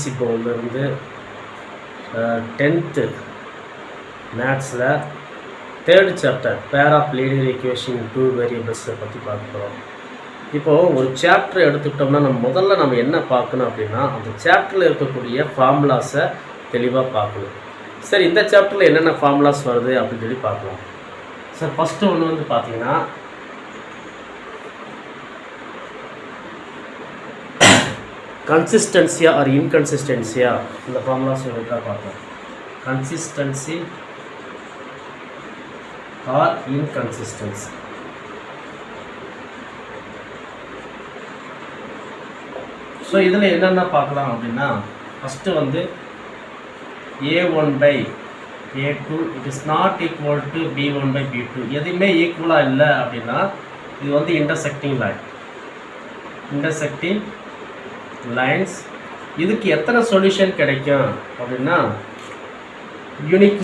BSc போர்டிலிருந்து 10th மேத்ஸில் 3rd chapter pair of linear equation 2 வேரியபிள்ஸை பற்றி பார்க்க போகிறோம். இப்போது ஒரு சாப்டர் எடுத்துக்கிட்டோம்னா நம்ம என்ன பார்க்கணும் அப்படின்னா அந்த சாப்டரில் இருக்கக்கூடிய ஃபார்முலாஸை தெளிவாக பார்க்கணும். சரி, இந்த சாப்டரில் என்னென்ன ஃபார்முலாஸ் வருது அப்படின்னு சொல்லி பார்க்கலாம். சார், ஃபஸ்ட்டு ஒன்று வந்து பார்த்தீங்கன்னா கன்சிஸ்டன்சியா ஆர் இன்கன்சிஸ்டன்சியா, இந்த ஃபார்முலாஸ் தான் பார்க்கலாம். Consistency R inconsistency. ஸோ இதில் என்னென்ன பார்க்கலாம் அப்படின்னா ஃபஸ்ட்டு வந்து a1/a2 it is not equal to b1/b2. எதுவுமே ஈக்குவலாக இல்லை அப்படின்னா இது வந்து இன்டர்செக்டிங் லைன்ஸ். இதுக்கு எத்தனை சொல்யூஷன் கிடைக்கும் அப்படின்னா யூனிக்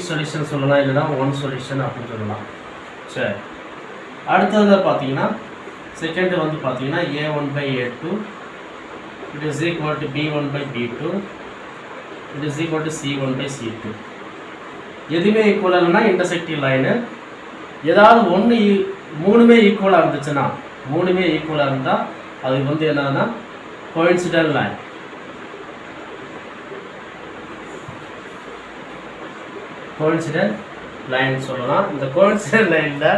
சொல்யூஷன் சொல்லலாம், இல்லைனா ஒன் சொல்யூஷன் அப்படின்னு சொல்லலாம். சரி, அடுத்தது பார்த்தீங்கன்னா செகண்ட் வந்து பார்த்தீங்கன்னா a1/a2 it is equal to b1/b2 it is equal to c1/c2. எதுவுமே ஈக்குவலாக இல்லைன்னா இன்டர்செக்டிங் லைனு. ஏதாவது ஒன்று மூணுமே ஈக்குவலாக இருந்துச்சுன்னா, மூணுமே ஈக்குவலாக இருந்தால் அது வந்து என்னன்னா கோயின்சிடென்ட் லைன் சொல்லலாம். இந்த கோயின்சிடென்ட் லைனில்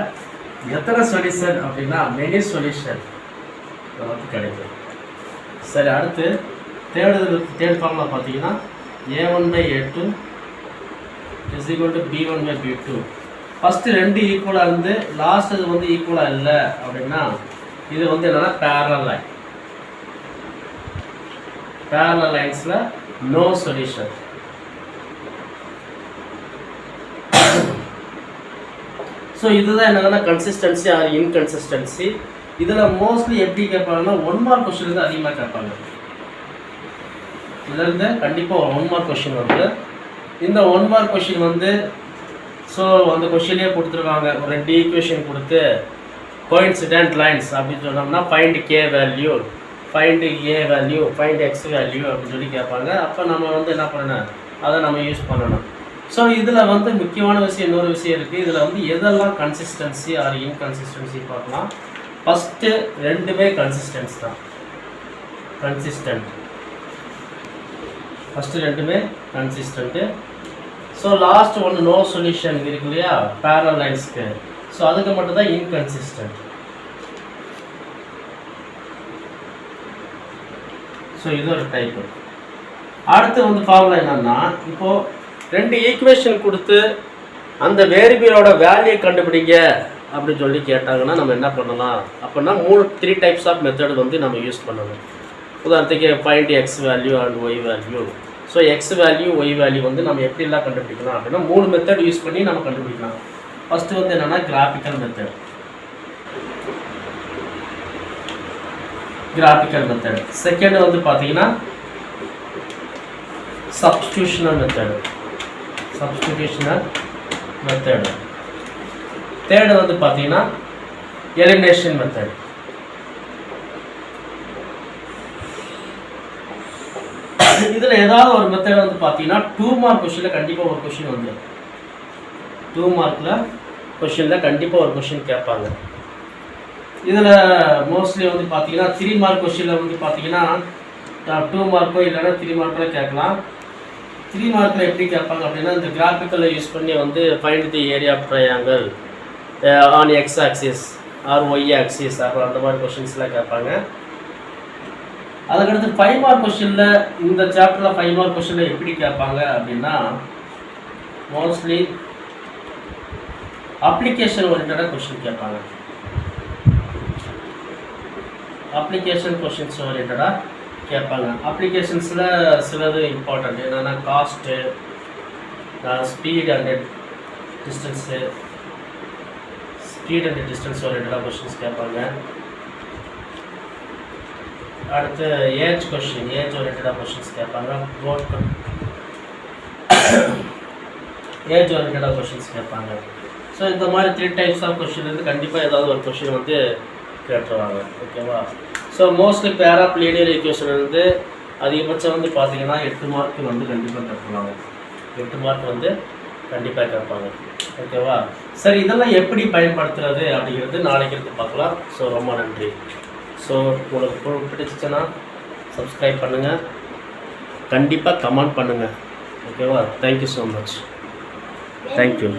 எத்தனை சொல்யூஷன் அப்படின்னா மெனி சொல்யூஷன் நமக்கு கிடைக்கும். சரி, அடுத்து தேர்ட் ஃபார்முலா பார்த்தீங்கன்னா a1/a2 is equal to b1/b2. First ரெண்டு ஈக்குவலாக இருந்து லாஸ்ட் இது வந்து ஈக்குவலாக இல்லை அப்படின்னா இது வந்து என்னன்னா பேரலல் லைன்ஸில் நோ சொல்யூஷன். ஸோ இதுதான் என்னன்னா கன்சிஸ்டன்சி ஆர் இன்கன்சிஸ்டன்சி. இதில் மோஸ்ட்லி எப்படி கேட்பாங்கன்னா 1 மார்க் கொஸ்டின் தான் அதிகமாக கேட்பாங்க. இதுலேருந்து கண்டிப்பாக 1 மார்க் கொஸ்டின் வந்து இந்த 1 மார்க் கொஸ்டின் வந்து ஸோ அந்த கொஸ்டினே கொடுத்துருக்காங்க. ஒரு 2 ஈக்குவேஷன் கொடுத்து கோயின்சிடென்ட் லைன்ஸ் அப்படின்னு சொன்னோம்னா find k value, find a value, find x value அப்படின்னு சொல்லி கேட்பாங்க. அப்போ நம்ம வந்து என்ன பண்ணணும், அதை நம்ம யூஸ் பண்ணணும். ஸோ இதில் வந்து முக்கியமான விஷயம் இன்னொரு விஷயம் இருக்குது. இதில் வந்து எதெல்லாம் கன்சிஸ்டன்சி ஆர் இன்கன்சிஸ்டன்சி பார்க்கலாம். ஃபஸ்ட்டு ரெண்டுமே கன்சிஸ்டன்ஸ் தான், ஃபஸ்ட்டு ரெண்டுமே கன்சிஸ்டன்ட்டு. ஸோ லாஸ்ட் ஒன்று நோ சொல்யூஷன் இருக்கு இல்லையா பேரலல் லைன்ஸ்க்கு, ஸோ அதுக்கு மட்டும் தான் இன்கன்சிஸ்டன்ட். ஸோ இது ஒரு டைப்பு. அடுத்து வந்து ஃபார்முலா என்னன்னா, இப்போது 2 ஈக்குவேஷன் கொடுத்து அந்த வேரியபிளோட வேல்யூ கண்டுபிடிங்க அப்படின்னு சொல்லி கேட்டாங்கன்னா நம்ம என்ன பண்ணலாம் அப்படின்னா 3 டைப்ஸ் ஆஃப் மெத்தட் வந்து நம்ம யூஸ் பண்ணணும். உதாரணத்துக்கு find x value and y value. So x value y value வந்து நம்ம எப்படிலாம் கண்டுபிடிக்கலாம் அப்படின்னா 3 மெத்தட் யூஸ் பண்ணி நம்ம கண்டுபிடிக்கலாம். ஃபஸ்ட்டு வந்து என்னென்னா கிராஃபிக்கல் மெத்தட். செகண்ட் வந்து பார்த்தீங்கன்னா சப்ஸ்டிடியூஷனல் மெத்தட். தேர்டு வந்து பார்த்தீங்கன்னா எலிமினேஷன் மெத்தட். இதில் ஏதாவது ஒரு மெத்தட் வந்து பார்த்தீங்கன்னா 2 மார்க் கொஸ்டினில் கண்டிப்பாக ஒரு கொஸ்டின் வந்துடும். 2 மார்க்கில் கொஷினில் கண்டிப்பாக ஒரு கொஷின் கேட்பாங்க. இதில் மோஸ்ட்லி வந்து பார்த்தீங்கன்னா 3 மார்க் கொஷினில் வந்து பார்த்தீங்கன்னா 2 மார்க்கோ இல்லைன்னா 3 மார்க்கோ கேட்கலாம். 3 மார்க்கில் எப்படி கேட்பாங்க அப்படின்னா இந்த கிராஃபிக்கலை யூஸ் பண்ணி வந்து find the area of triangle on x axis or y axis அப்புறம் அந்த மாதிரி கொஷின்ஸ்லாம் கேட்பாங்க. அதுக்கடுத்து 5 மார்க் கொஷினில் இந்த சாப்டரில் 5 மார்க் கொஷினில் எப்படி கேட்பாங்க அப்படின்னா மோஸ்ட்லி அப்ளிகேஷன் ஓரியன்டாக கொஸ்டின் கேட்பாங்க. அப்ளிகேஷன் கொஷின்ஸ் ஓரியன்டாக கேட்பாங்க. அப்ளிகேஷன்ஸில் சிலது இம்பார்ட்டண்ட் என்னென்னா காஸ்ட்டு, ஸ்பீட் அண்ட் டிஸ்டன்ஸ் ஓரியன்டாக கொஷின்ஸ் கேட்பாங்க. அடுத்து ஏஜ் ஓரியன்டாக கொஷின்ஸ் கேட்பாங்க. ஏஜ் ஓரியன்டாக கொஷின்ஸ் கேட்பாங்க. ஸோ இந்த மாதிரி 3 டைப்ஸ் ஆஃப் கொஷின் வந்து கண்டிப்பாக ஏதாவது ஒரு கொஷின் வந்து கேட்டுருவாங்க. ஓகேவா? So mostly pair of linear equation வந்து அதிகபட்சம் வந்து பார்த்தீங்கன்னா 8 மார்க் வந்து கண்டிப்பாக கேட்பாங்க. 8 மார்க் வந்து கண்டிப்பாக கேட்பாங்க. ஓகேவா? சரி, இதெல்லாம் எப்படி பயன்படுத்துறது அப்படிங்கிறது நாளைக்கு எடுத்து பார்க்கலாம். ஸோ ரொம்ப நன்றி. ஸோ உங்களுக்கு பிடிச்சிச்சுன்னா சப்ஸ்கிரைப் பண்ணுங்கள், கண்டிப்பாக கமெண்ட் பண்ணுங்கள். ஓகேவா? Thank you so much. தேங்க்யூ.